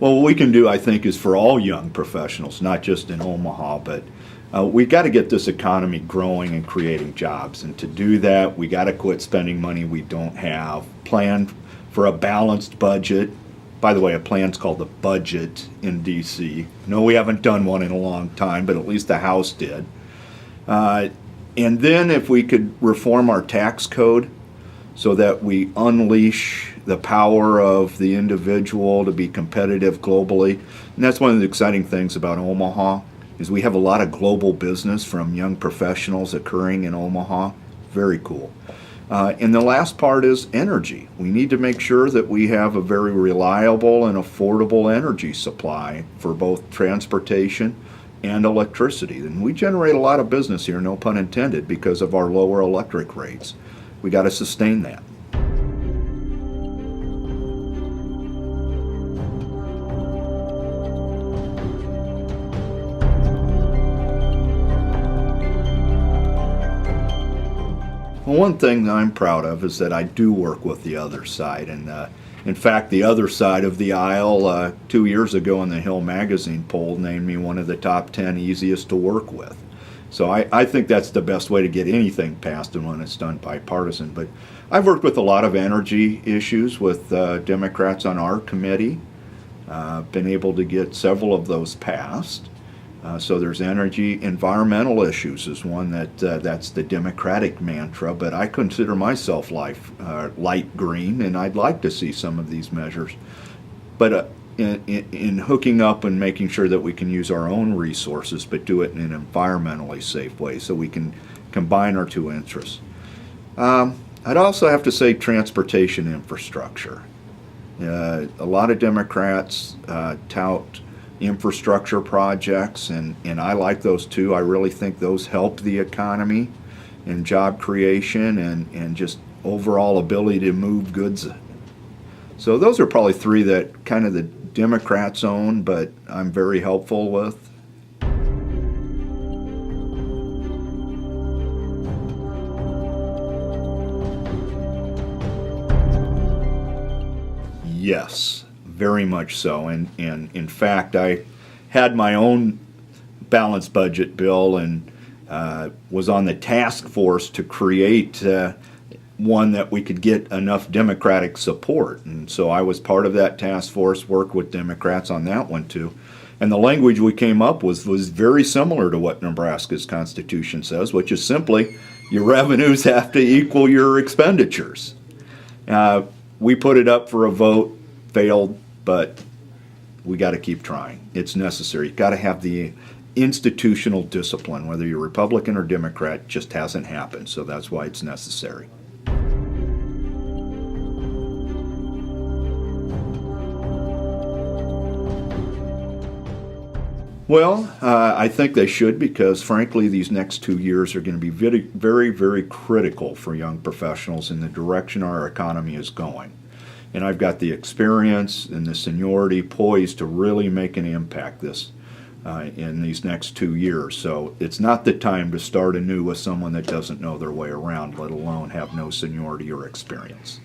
Well, what we can do, I think, is for all young professionals, not just in Omaha, but we got to get this economy growing and creating jobs. And to do that, we got to quit spending money we don't have, plan for a balanced budget. By the way, a plan's called the budget in D.C. No, we haven't done one in a long time, but at least the House did. And then if we could reform our tax code so that we unleash the power of the individual to be competitive globally. And that's one of the exciting things about Omaha is we have a lot of global business from young professionals occurring in Omaha. Very cool. And the last part is energy. We need to make sure that we have a very reliable and affordable energy supply for both transportation and electricity. And we generate a lot of business here, no pun intended, because of our lower electric rates. We got to sustain that. Well, one thing that I'm proud of is that I do work with the other side. And in fact, the other side of the aisle 2 years ago in the Hill Magazine poll named me one of the top 10 easiest to work with. So I think that's the best way to get anything passed and when it's done bipartisan. But I've worked with a lot of energy issues with Democrats on our committee. Been able to get several of those passed. So there's energy. Environmental issues is one that's the Democratic mantra, but I consider myself light green, and I'd like to see some of these measures. But in hooking up and making sure that we can use our own resources, but do it in an environmentally safe way so we can combine our two interests. I'd also have to say transportation infrastructure. A lot of Democrats tout infrastructure projects, and I like those too. I really think those help the economy and job creation and just overall ability to move goods. So those are probably three that kind of the Democrats own, but I'm very helpful with. Yes, very much so. And in fact, I had my own balanced budget bill and was on the task force to create one that we could get enough Democratic support. And so I was part of that task force, worked with Democrats on that one too. And the language we came up with was very similar to what Nebraska's Constitution says, which is simply your revenues have to equal your expenditures. We put it up for a vote, failed, but we got to keep trying. It's necessary. You've got to have the institutional discipline, whether you're Republican or Democrat, just hasn't happened. So that's why it's necessary. Well, I think they should, because frankly these next 2 years are going to be very, very, very critical for young professionals in the direction our economy is going. And I've got the experience and the seniority poised to really make an impact in these next 2 years. So it's not the time to start anew with someone that doesn't know their way around, let alone have no seniority or experience.